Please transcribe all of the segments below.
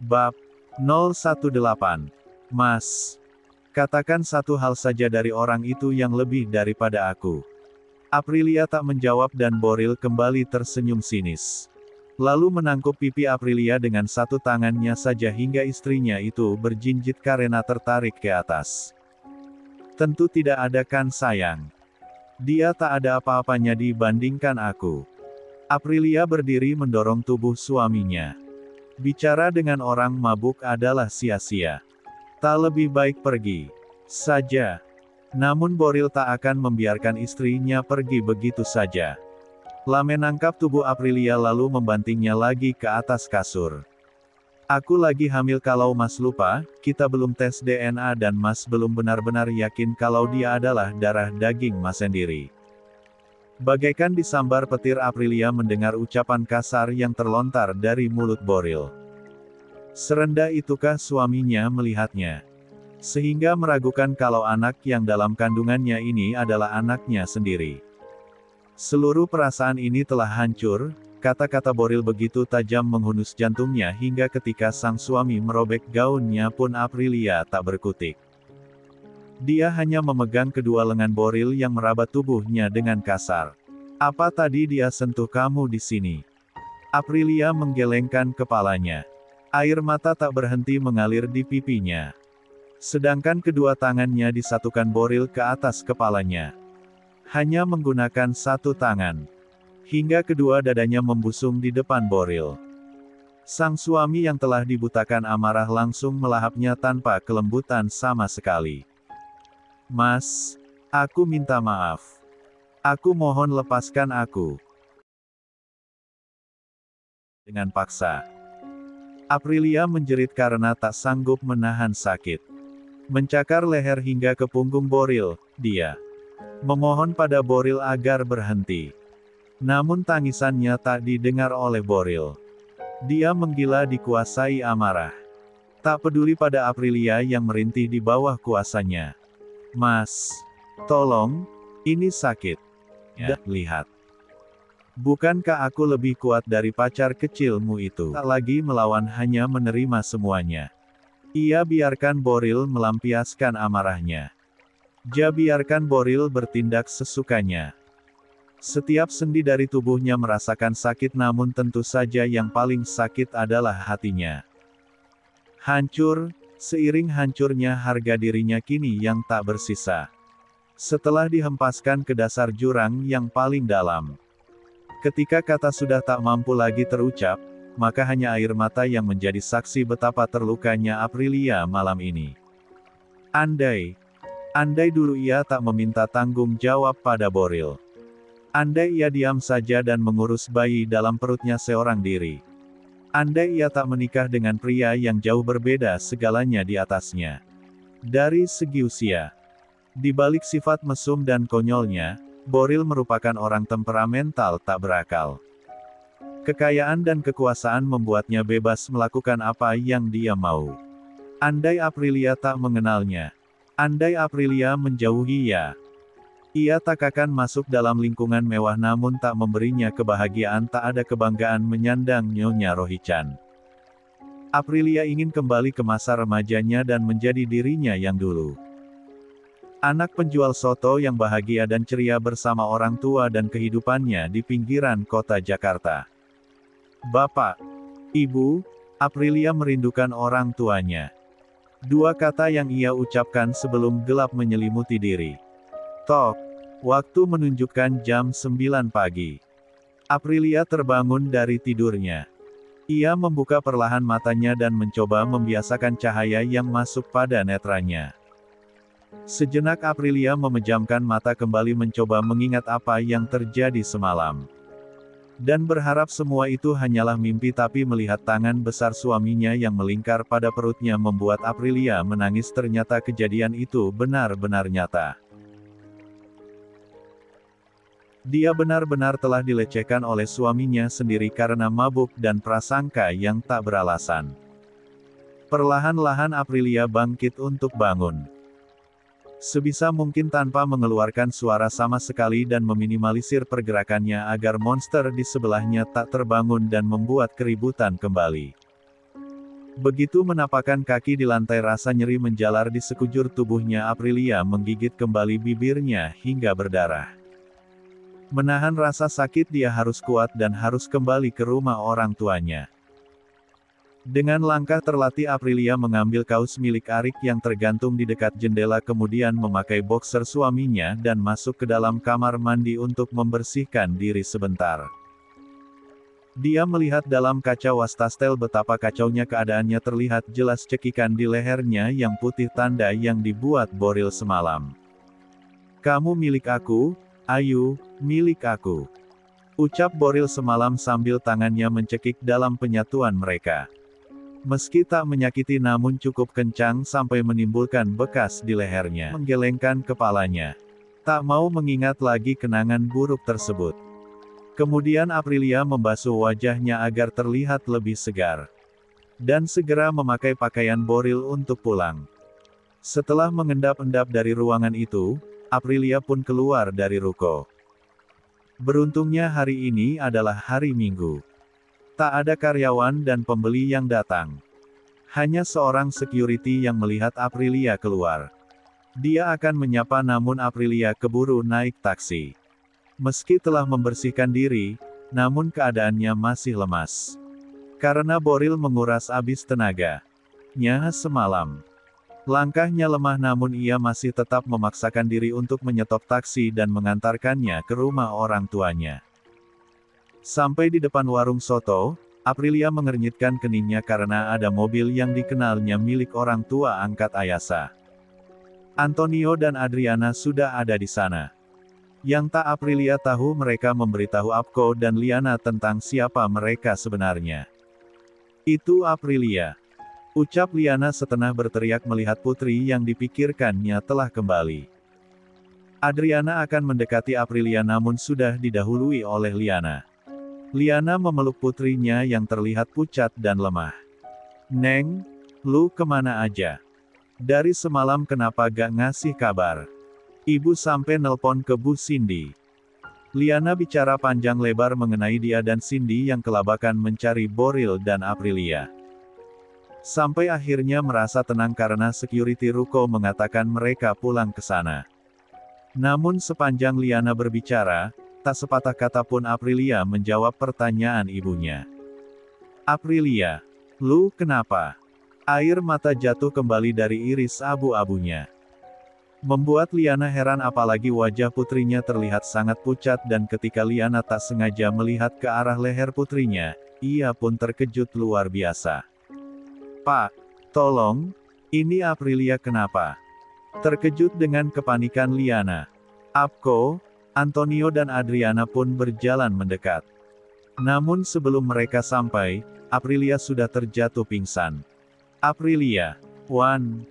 Bab 018. Mas, katakan satu hal saja dari orang itu yang lebih daripada aku. Aprilia tak menjawab dan Boril kembali tersenyum sinis. Lalu menangkup pipi Aprilia dengan satu tangannya saja hingga istrinya itu berjinjit karena tertarik ke atas. Tentu tidak ada kan sayang. Dia tak ada apa-apanya dibandingkan aku. Aprilia berdiri mendorong tubuh suaminya. Bicara dengan orang mabuk adalah sia-sia. Tak lebih baik pergi saja. Namun Boril tak akan membiarkan istrinya pergi begitu saja. Lame menangkap tubuh Aprilia lalu membantingnya lagi ke atas kasur. Aku lagi hamil kalau Mas lupa, kita belum tes DNA dan Mas belum benar-benar yakin kalau dia adalah darah daging Mas sendiri. Bagaikan disambar petir Aprilia mendengar ucapan kasar yang terlontar dari mulut Boril. Serendah itukah suaminya melihatnya? Sehingga meragukan kalau anak yang dalam kandungannya ini adalah anaknya sendiri. Seluruh perasaan ini telah hancur, kata-kata Boril begitu tajam menghunus jantungnya hingga ketika sang suami merobek gaunnya pun Aprilia tak berkutik. Dia hanya memegang kedua lengan Boril yang merabat tubuhnya dengan kasar. Apa tadi dia sentuh kamu di sini? Aprilia menggelengkan kepalanya. Air mata tak berhenti mengalir di pipinya. Sedangkan kedua tangannya disatukan Boril ke atas kepalanya. Hanya menggunakan satu tangan. Hingga kedua dadanya membusung di depan Boril. Sang suami yang telah dibutakan amarah langsung melahapnya tanpa kelembutan sama sekali. Mas, aku minta maaf. Aku mohon lepaskan aku. Dengan paksa. Aprilia menjerit karena tak sanggup menahan sakit. Mencakar leher hingga ke punggung Boril, dia memohon pada Boril agar berhenti. Namun tangisannya tak didengar oleh Boril. Dia menggila dikuasai amarah. Tak peduli pada Aprilia yang merintih di bawah kuasanya. Mas, tolong, ini sakit. Ya, lihat. Bukankah aku lebih kuat dari pacar kecilmu itu? Tak lagi melawan, hanya menerima semuanya. Ia biarkan Boril melampiaskan amarahnya. Biarkan Boril bertindak sesukanya. Setiap sendi dari tubuhnya merasakan sakit, namun tentu saja yang paling sakit adalah hatinya. Hancur, seiring hancurnya harga dirinya kini yang tak bersisa. Setelah dihempaskan ke dasar jurang yang paling dalam. Ketika kata sudah tak mampu lagi terucap, maka hanya air mata yang menjadi saksi betapa terlukanya Aprilia malam ini. Andai dulu ia tak meminta tanggung jawab pada Boril. Andai ia diam saja dan mengurus bayi dalam perutnya seorang diri. Andai ia tak menikah dengan pria yang jauh berbeda segalanya di atasnya. Dari segi usia. Di balik sifat mesum dan konyolnya, Boril merupakan orang temperamental tak berakal. Kekayaan dan kekuasaan membuatnya bebas melakukan apa yang dia mau. Andai Aprilia tak mengenalnya. Andai Aprilia menjauhi ia tak akan masuk dalam lingkungan mewah namun tak memberinya kebahagiaan, tak ada kebanggaan menyandang Nyonya Rohichan. Aprilia ingin kembali ke masa remajanya dan menjadi dirinya yang dulu. Anak penjual soto yang bahagia dan ceria bersama orang tua dan kehidupannya di pinggiran kota Jakarta. Bapak, Ibu, Aprilia merindukan orang tuanya. Dua kata yang ia ucapkan sebelum gelap menyelimuti diri. Tok, waktu menunjukkan jam 9 pagi. Aprilia terbangun dari tidurnya. Ia membuka perlahan matanya dan mencoba membiasakan cahaya yang masuk pada netranya. Sejenak Aprilia memejamkan mata kembali mencoba mengingat apa yang terjadi semalam. Dan berharap semua itu hanyalah mimpi, tapi melihat tangan besar suaminya yang melingkar pada perutnya membuat Aprilia menangis. Ternyata kejadian itu benar-benar nyata. Dia benar-benar telah dilecehkan oleh suaminya sendiri karena mabuk dan prasangka yang tak beralasan. Perlahan-lahan Aprilia bangkit untuk bangun. Sebisa mungkin tanpa mengeluarkan suara sama sekali dan meminimalisir pergerakannya agar monster di sebelahnya tak terbangun dan membuat keributan kembali. Begitu menapakkan kaki di lantai, rasa nyeri menjalar di sekujur tubuhnya. Aprilia menggigit kembali bibirnya hingga berdarah. Menahan rasa sakit, dia harus kuat dan harus kembali ke rumah orang tuanya. Dengan langkah terlatih, Aprilia mengambil kaos milik Arik yang tergantung di dekat jendela, kemudian memakai boxer suaminya dan masuk ke dalam kamar mandi untuk membersihkan diri sebentar. Dia melihat dalam kaca wastafel betapa kacaunya keadaannya. Terlihat jelas cekikan di lehernya yang putih, tanda yang dibuat Boril semalam. "Kamu milik aku, Ayu, milik aku," ucap Boril semalam sambil tangannya mencekik dalam penyatuan mereka. Meski tak menyakiti, namun cukup kencang sampai menimbulkan bekas di lehernya. Menggelengkan kepalanya. Tak mau mengingat lagi kenangan buruk tersebut. Kemudian Aprilia membasuh wajahnya agar terlihat lebih segar. Dan segera memakai pakaian Boril untuk pulang. Setelah mengendap-endap dari ruangan itu, Aprilia pun keluar dari ruko. Beruntungnya hari ini adalah hari Minggu. Tak ada karyawan dan pembeli yang datang. Hanya seorang security yang melihat Aprilia keluar. Dia akan menyapa, namun Aprilia keburu naik taksi. Meski telah membersihkan diri, namun keadaannya masih lemas. Karena Boril menguras habis tenaganya semalam. Langkahnya lemah, namun ia masih tetap memaksakan diri untuk menyetop taksi dan mengantarkannya ke rumah orang tuanya. Sampai di depan warung soto, Aprilia mengernyitkan keningnya karena ada mobil yang dikenalnya milik orang tua angkat Ayasa. Antonio dan Adriana sudah ada di sana. Yang tak Aprilia tahu, mereka memberitahu Apko dan Liana tentang siapa mereka sebenarnya. "Itu Aprilia," ucap Liana setengah berteriak melihat putri yang dipikirkannya telah kembali. Adriana akan mendekati Aprilia namun sudah didahului oleh Liana. Liana memeluk putrinya yang terlihat pucat dan lemah. "Neng, lu kemana aja? Dari semalam kenapa gak ngasih kabar? Ibu sampai nelpon ke Bu Cindy." Liana bicara panjang lebar mengenai dia dan Cindy yang kelabakan mencari Boril dan Aprilia. Sampai akhirnya merasa tenang karena security ruko mengatakan mereka pulang ke sana. Namun sepanjang Liana berbicara, tak sepatah kata pun Aprilia menjawab pertanyaan ibunya. "Aprilia, lu kenapa?" Air mata jatuh kembali dari iris abu-abunya. Membuat Liana heran, apalagi wajah putrinya terlihat sangat pucat, dan ketika Liana tak sengaja melihat ke arah leher putrinya, ia pun terkejut luar biasa. "Pak, tolong, ini Aprilia kenapa?" Terkejut dengan kepanikan Liana, Apko, Antonio dan Adriana pun berjalan mendekat. Namun sebelum mereka sampai, Aprilia sudah terjatuh pingsan. "Aprilia, Wan,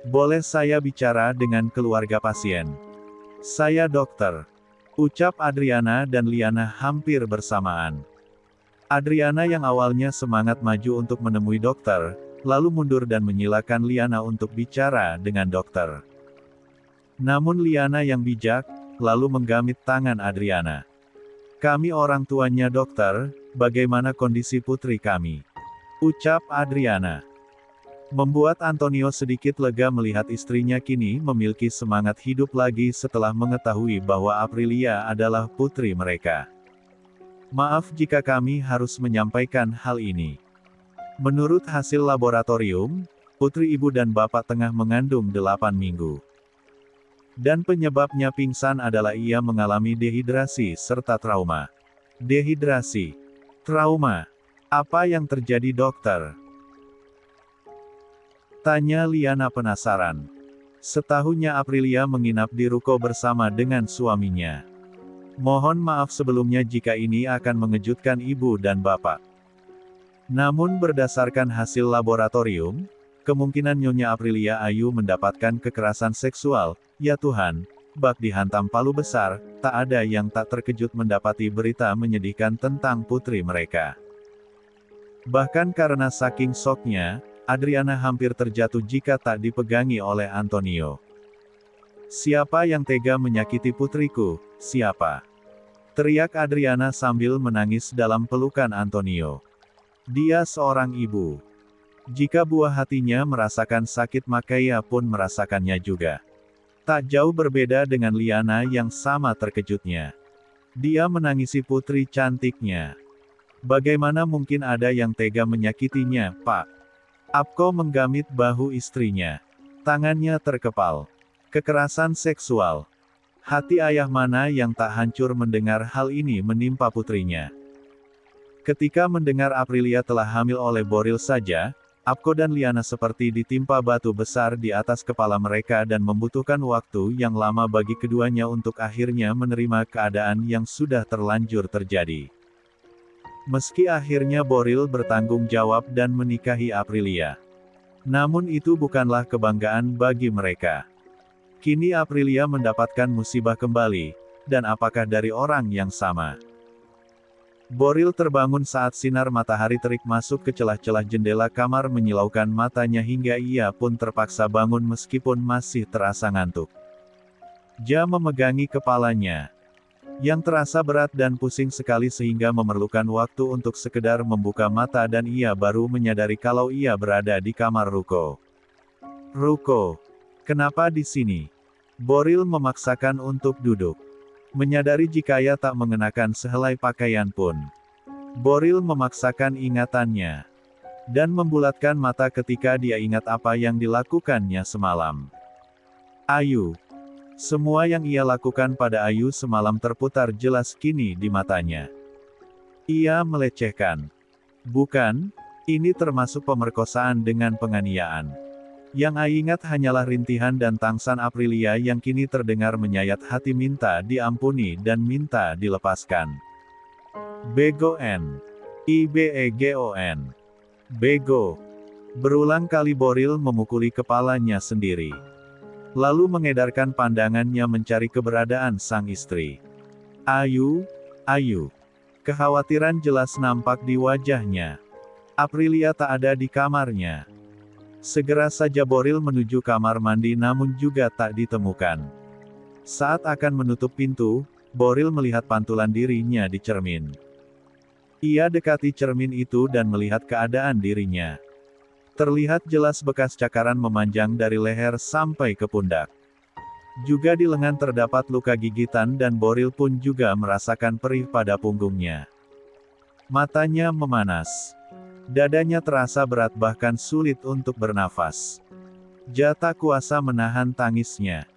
boleh saya bicara dengan keluarga pasien?" "Saya dokter," ucap Adriana dan Liana hampir bersamaan. Adriana yang awalnya semangat maju untuk menemui dokter, lalu mundur dan menyilakan Liana untuk bicara dengan dokter. Namun Liana yang bijak, lalu menggamit tangan Adriana. "Kami orang tuanya dokter, bagaimana kondisi putri kami?" ucap Adriana. Membuat Antonio sedikit lega melihat istrinya kini memiliki semangat hidup lagi setelah mengetahui bahwa Aprilia adalah putri mereka. "Maaf jika kami harus menyampaikan hal ini. Menurut hasil laboratorium, putri ibu dan bapak tengah mengandung 8 minggu. Dan penyebabnya pingsan adalah ia mengalami dehidrasi serta trauma." "Dehidrasi? Trauma? Apa yang terjadi dokter?" tanya Liana penasaran. Setahunnya Aprilia menginap di ruko bersama dengan suaminya. "Mohon maaf sebelumnya jika ini akan mengejutkan ibu dan bapak. Namun berdasarkan hasil laboratorium, kemungkinan Nyonya Aprilia Ayu mendapatkan kekerasan seksual. Ya Tuhan, bak dihantam palu besar, tak ada yang tak terkejut mendapati berita menyedihkan tentang putri mereka." Bahkan karena saking syoknya, Adriana hampir terjatuh jika tak dipegangi oleh Antonio. "Siapa yang tega menyakiti putriku, siapa?" teriak Adriana sambil menangis dalam pelukan Antonio. "Dia seorang ibu. Jika buah hatinya merasakan sakit maka ia pun merasakannya juga. Tak jauh berbeda dengan Liana yang sama terkejutnya. Dia menangisi putri cantiknya. Bagaimana mungkin ada yang tega menyakitinya, Pak? Apko menggamit bahu istrinya. Tangannya terkepal. Kekerasan seksual. Hati ayah mana yang tak hancur mendengar hal ini menimpa putrinya. Ketika mendengar Aprilia telah hamil oleh Boril saja, Apko dan Liana seperti ditimpa batu besar di atas kepala mereka dan membutuhkan waktu yang lama bagi keduanya untuk akhirnya menerima keadaan yang sudah terlanjur terjadi. Meski akhirnya Boril bertanggung jawab dan menikahi Aprilia. Namun itu bukanlah kebanggaan bagi mereka. Kini Aprilia mendapatkan musibah kembali, dan apakah dari orang yang sama? Boril terbangun saat sinar matahari terik masuk ke celah-celah jendela kamar menyilaukan matanya hingga ia pun terpaksa bangun meskipun masih terasa ngantuk. Dia memegangi kepalanya, yang terasa berat dan pusing sekali sehingga memerlukan waktu untuk sekedar membuka mata dan ia baru menyadari kalau ia berada di kamar Ruko. Ruko, kenapa di sini? Boril memaksakan untuk duduk. Menyadari jika ia tak mengenakan sehelai pakaian pun. Boril memaksakan ingatannya. Dan membulatkan mata ketika dia ingat apa yang dilakukannya semalam. Ayu. Semua yang ia lakukan pada Ayu semalam terputar jelas kini di matanya. Ia melecehkan. Bukan, ini termasuk pemerkosaan dengan penganiayaan. Yang Ai ingat hanyalah rintihan dan tangsan Aprilia yang kini terdengar menyayat hati minta diampuni dan minta dilepaskan. Begoen. Ibegon. Bego. Berulang kali Boril memukuli kepalanya sendiri. Lalu mengedarkan pandangannya mencari keberadaan sang istri. Ayu, Ayu. Kekhawatiran jelas nampak di wajahnya. Aprilia tak ada di kamarnya. Segera saja Boril menuju kamar mandi namun juga tak ditemukan. Saat akan menutup pintu, Boril melihat pantulan dirinya di cermin. Ia dekati cermin itu dan melihat keadaan dirinya. Terlihat jelas bekas cakaran memanjang dari leher sampai ke pundak. Juga di lengan terdapat luka gigitan dan Boril pun juga merasakan perih pada punggungnya. Matanya memanas. Dadanya terasa berat bahkan sulit untuk bernafas. Dia tak kuasa menahan tangisnya.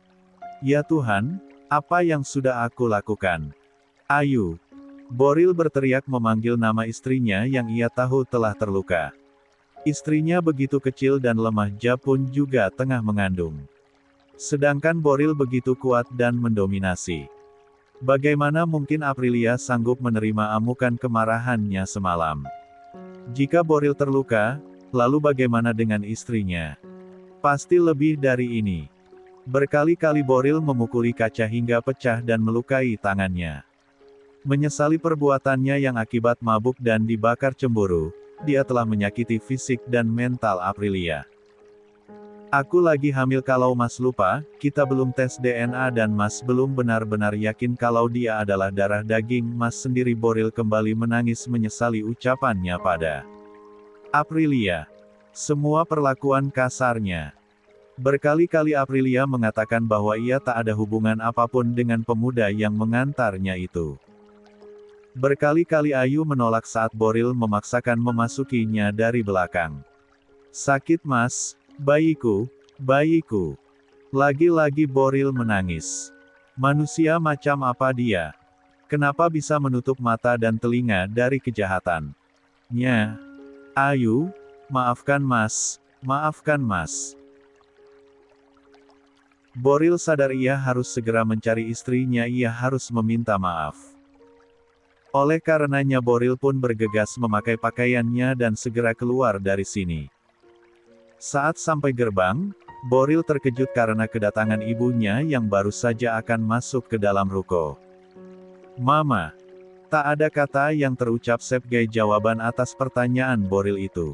Ya Tuhan, apa yang sudah aku lakukan? Ayu. Boril berteriak memanggil nama istrinya yang ia tahu telah terluka. Istrinya begitu kecil dan lemah, dia pun juga tengah mengandung. Sedangkan Boril begitu kuat dan mendominasi. Bagaimana mungkin Aprilia sanggup menerima amukan kemarahannya semalam? Jika Boril terluka, lalu bagaimana dengan istrinya? Pasti lebih dari ini. Berkali-kali Boril memukuli kaca hingga pecah dan melukai tangannya. Menyesali perbuatannya yang akibat mabuk dan dibakar cemburu, dia telah menyakiti fisik dan mental Aprilia. Aku lagi hamil kalau Mas lupa, kita belum tes DNA dan Mas belum benar-benar yakin kalau dia adalah darah daging Mas sendiri. Boril kembali menangis menyesali ucapannya pada Aprilia. Semua perlakuan kasarnya. Berkali-kali Aprilia mengatakan bahwa ia tak ada hubungan apapun dengan pemuda yang mengantarnya itu. Berkali-kali Ayu menolak saat Boril memaksakan memasukinya dari belakang. Sakit Mas. Bayiku, bayiku. Lagi-lagi Boril menangis. Manusia macam apa dia? Kenapa bisa menutup mata dan telinga dari kejahatan? Nya. Ayu, maafkan Mas, maafkan Mas. Boril sadar ia harus segera mencari istrinya, ia harus meminta maaf. Oleh karenanya Boril pun bergegas memakai pakaiannya dan segera keluar dari sini. Saat sampai gerbang, Boril terkejut karena kedatangan ibunya yang baru saja akan masuk ke dalam ruko. Mama. Tak ada kata yang terucap sebagai jawaban atas pertanyaan Boril itu.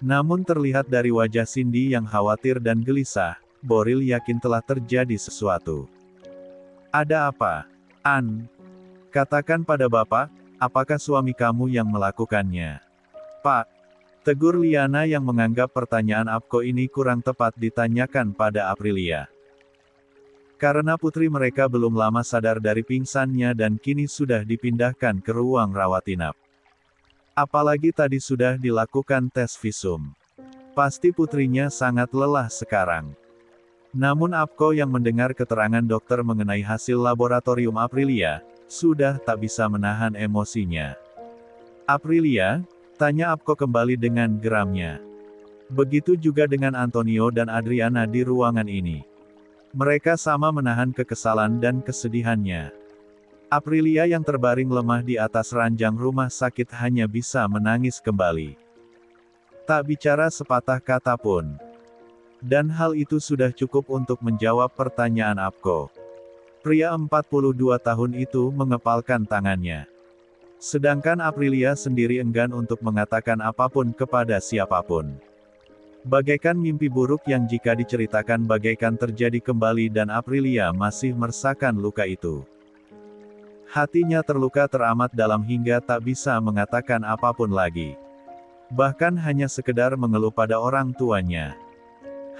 Namun terlihat dari wajah Cindy yang khawatir dan gelisah, Boril yakin telah terjadi sesuatu. Ada apa? An? Katakan pada Bapak, apakah suami kamu yang melakukannya? Pak. Tegur Liana yang menganggap pertanyaan Apko ini kurang tepat ditanyakan pada Aprilia. Karena putri mereka belum lama sadar dari pingsannya dan kini sudah dipindahkan ke ruang rawat inap. Apalagi tadi sudah dilakukan tes visum. Pasti putrinya sangat lelah sekarang. Namun Apko yang mendengar keterangan dokter mengenai hasil laboratorium Aprilia, sudah tak bisa menahan emosinya. "Aprilia?" tanya Apko kembali dengan geramnya. Begitu juga dengan Antonio dan Adriana di ruangan ini. Mereka sama menahan kekesalan dan kesedihannya. Aprilia yang terbaring lemah di atas ranjang rumah sakit hanya bisa menangis kembali. Tak bicara sepatah kata pun. Dan hal itu sudah cukup untuk menjawab pertanyaan Apko. Pria 42 tahun itu mengepalkan tangannya. Sedangkan Aprilia sendiri enggan untuk mengatakan apapun kepada siapapun. Bagaikan mimpi buruk yang jika diceritakan bagaikan terjadi kembali dan Aprilia masih merasakan luka itu. Hatinya terluka teramat dalam hingga tak bisa mengatakan apapun lagi. Bahkan hanya sekedar mengeluh pada orang tuanya.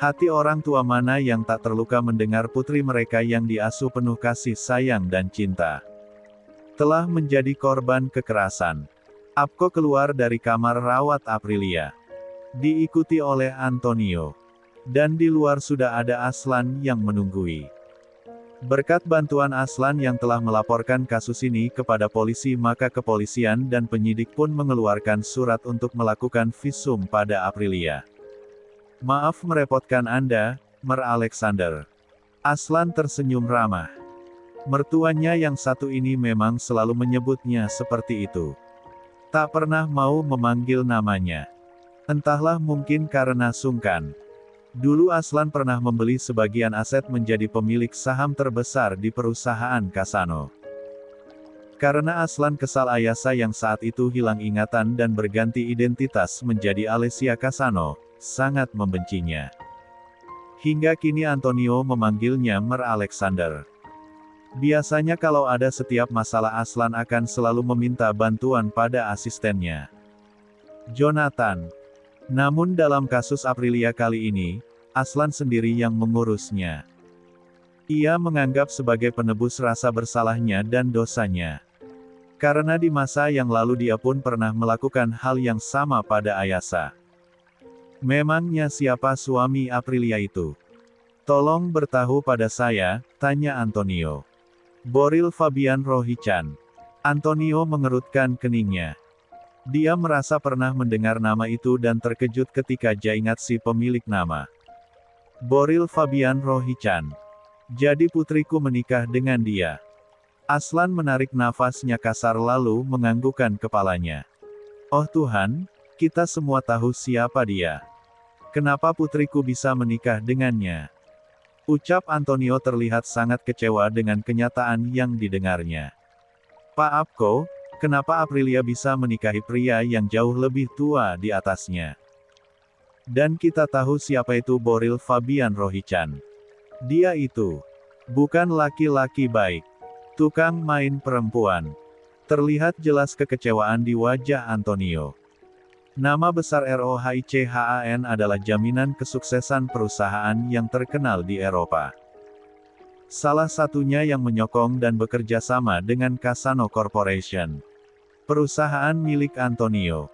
Hati orang tua mana yang tak terluka mendengar putri mereka yang diasuh penuh kasih sayang dan cinta telah menjadi korban kekerasan. Apko keluar dari kamar rawat Aprilia. Diikuti oleh Antonio. Dan di luar sudah ada Aslan yang menunggui. Berkat bantuan Aslan yang telah melaporkan kasus ini kepada polisi, maka kepolisian dan penyidik pun mengeluarkan surat untuk melakukan visum pada Aprilia. "Maaf merepotkan Anda, Mer Alexander." Aslan tersenyum ramah. Mertuanya yang satu ini memang selalu menyebutnya seperti itu. Tak pernah mau memanggil namanya. Entahlah, mungkin karena sungkan. Dulu Aslan pernah membeli sebagian aset menjadi pemilik saham terbesar di perusahaan Kasano. Karena Aslan kesal Ayasa yang saat itu hilang ingatan dan berganti identitas menjadi Alessia Kasano, sangat membencinya. Hingga kini Antonio memanggilnya Mer Alexander. Biasanya kalau ada setiap masalah Aslan akan selalu meminta bantuan pada asistennya, Jonathan. Namun dalam kasus Aprilia kali ini, Aslan sendiri yang mengurusnya. Ia menganggap sebagai penebus rasa bersalahnya dan dosanya. Karena di masa yang lalu dia pun pernah melakukan hal yang sama pada Ayasa. "Memangnya siapa suami Aprilia itu? Tolong beritahu pada saya," tanya Antonio. "Boril Fabian Rohichan." Antonio mengerutkan keningnya. Dia merasa pernah mendengar nama itu dan terkejut ketika dia ingat si pemilik nama. "Boril Fabian Rohichan. Jadi putriku menikah dengan dia." Aslan menarik nafasnya kasar lalu menganggukkan kepalanya. "Oh Tuhan, kita semua tahu siapa dia. Kenapa putriku bisa menikah dengannya?" Ucap Antonio terlihat sangat kecewa dengan kenyataan yang didengarnya. "Pak Apko, kenapa Aprilia bisa menikahi pria yang jauh lebih tua di atasnya? Dan kita tahu siapa itu Boril Fabian Rohichan. Dia itu bukan laki-laki baik. Tukang main perempuan." Terlihat jelas kekecewaan di wajah Antonio. Nama besar ROHICHAN adalah jaminan kesuksesan perusahaan yang terkenal di Eropa. Salah satunya yang menyokong dan bekerja sama dengan Kasano Corporation, perusahaan milik Antonio.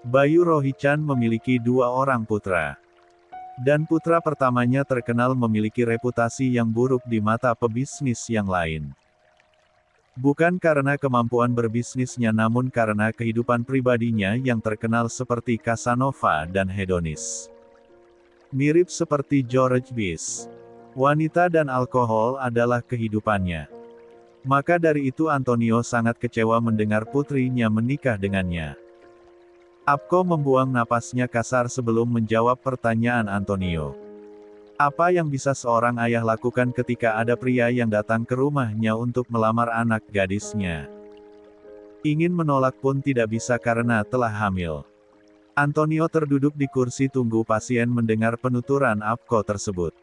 Bayu Rohichan memiliki 2 orang putra. Dan putra pertamanya terkenal memiliki reputasi yang buruk di mata pebisnis yang lain. Bukan karena kemampuan berbisnisnya namun karena kehidupan pribadinya yang terkenal seperti Casanova dan hedonis. Mirip seperti George Bush. Wanita dan alkohol adalah kehidupannya. Maka dari itu Antonio sangat kecewa mendengar putrinya menikah dengannya. Apko membuang napasnya kasar sebelum menjawab pertanyaan Antonio. Apa yang bisa seorang ayah lakukan ketika ada pria yang datang ke rumahnya untuk melamar anak gadisnya? Ingin menolak pun tidak bisa karena telah hamil. Antonio terduduk di kursi tunggu pasien mendengar penuturan Apko tersebut.